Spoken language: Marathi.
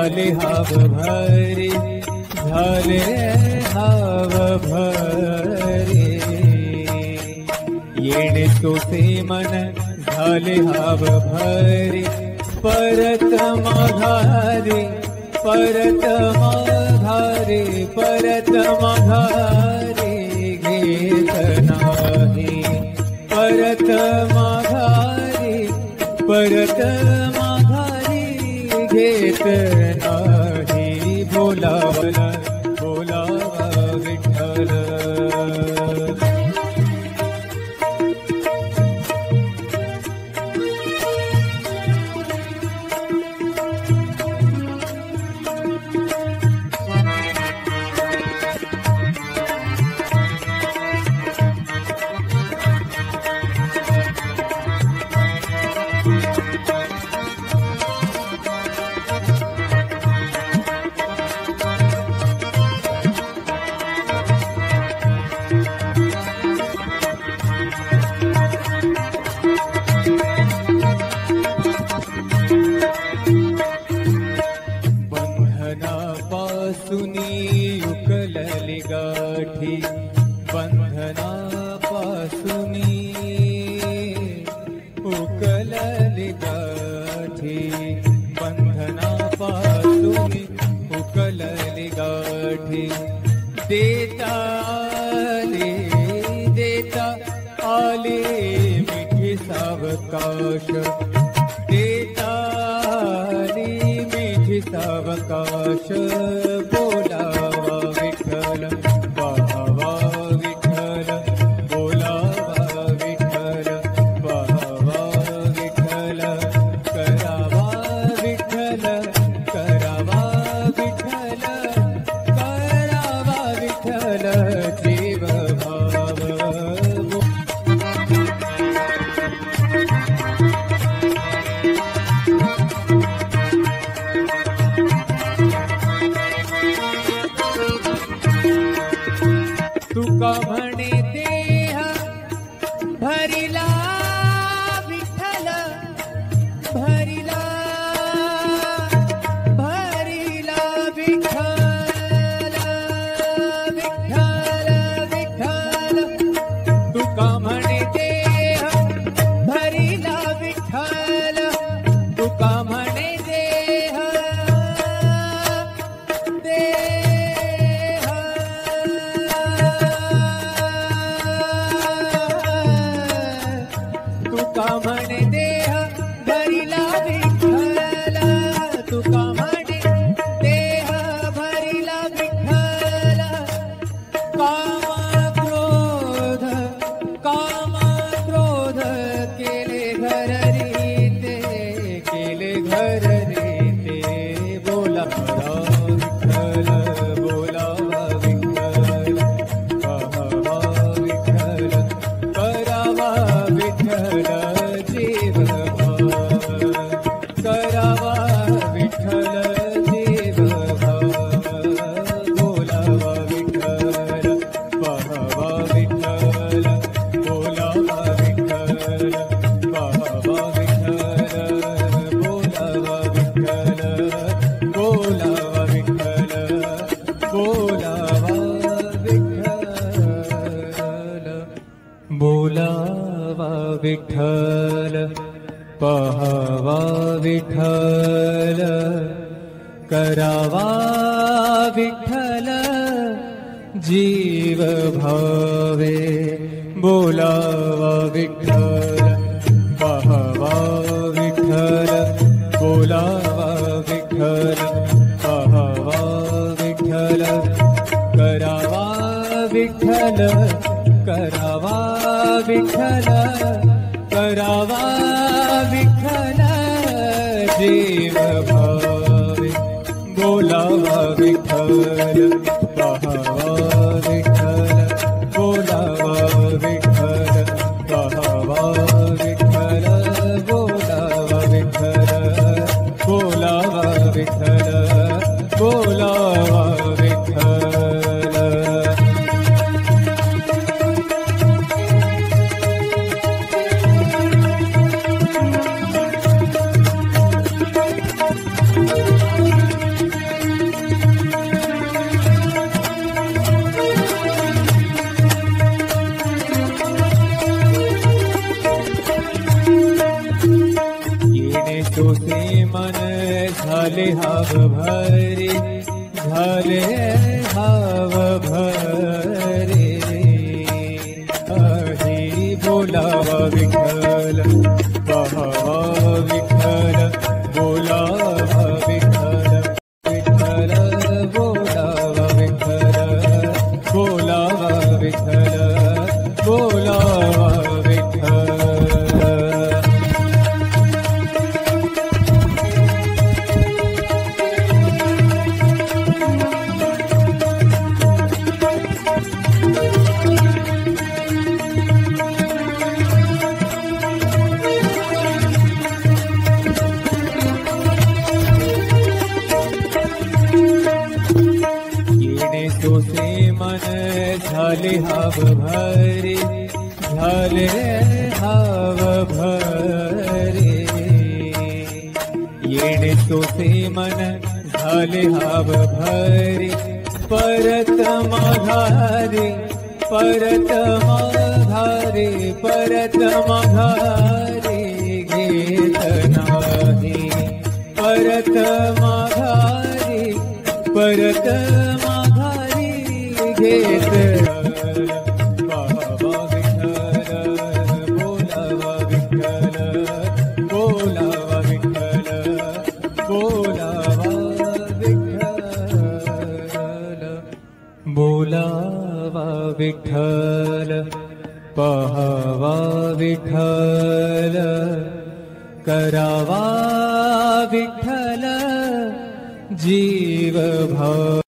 झाले हाव भरे, झाले हाव भरे. येणे तोचे मन झाले हाव भरे, परत माघारे, परत माघारे, परत माघारे घेत नाही. परत माघारे, परत माघारे घेत नाही. बोलावला बोलावा विठ्ठल. उकलली गाठी, बंधनापासूनी उकलली गाठी, बंधनापासूनी उकलली गाठी. देता आले मिठी सावकाश, देता आली मिठी सावकाश. बोलावा विठ्ठल, पाहावा विठ्ठल, बोलावा विठ्ठल, पाहावा विठ्ठल. करावा विठ्ठल, करावा विठ्ठल, करावा विठ्ठल जीव भाव. तुका म्हणे देह भरिला विठ्ठल, भरिला भरिला विठ्ठल, विठ्ठल विठ्ठल. तुका म्हणे देह भरिला विठ्ठल, तुका म्हणे देह तुका म्हणे देह भरिला विठ्ठल, तुका म्हणे देह भरिला विठ्ठल. काम क्रोध केले घर रीते, केले घर रीते. बोलावा विठ्ठल, बोलावा विठ्ठल, पाहावा विठ्ठल, करावा विठ्ठल जीव भाव. करावा विठ्ठल जीव भाव. बोलावा विठ्ठल, पाहावा विठ्ठल, बोलावा विठ्ठल, पाहावा विठ्ठल, बोलावा विठ्ठल, बोलावा विठ्ठल, बोलावा विठ्ठल. बोलावा विठ्ठल, पाहावा विठ्ठल, करावा विठ्ठल जीव भावे. बोलावा विठ्ठल, पाहावा विठ्ठल, बोलावा विठ्ठल, पाहावा विठ्ठल, करावा विठ्ठल, करावा विठ्ठल, करावा विठ्ठल जीव भावे. बोलावा विठ्ठल, पाहावा विठ्ठल, बोलावा विठ्ठल, पाहावा विठ्ठल, बोलावा विठ्ठल, बोलावा विठ्ठल, बोलावा विठ्ठल. झाले हाव भरे, झाले हाव भरे. हरी बोलावा विठ्ठल, पहावा विठ्ठल, बोलावा विठ्ठल, विठ्ठल बोलावा विठ्ठल, बोलावा विठ्ठल, बोलावा विठ्ठल. तोसे मन झाले हाव भरे, झाले हाव भरे. येणे तोसे मन झाले हाव भरे, परत माघारे, परत माघारे, परत माघारे घेत नाही. परत माघारे, परत माघारी घेत. पहावा विठ्ठल, बोलावा विठ्ठल, बोलावा विठ्ठल, बोलावा विठ्ठल, बोलावा विठ्ठल. पहावा विठ्ठल, करावा विठ्ठल जीव भाव.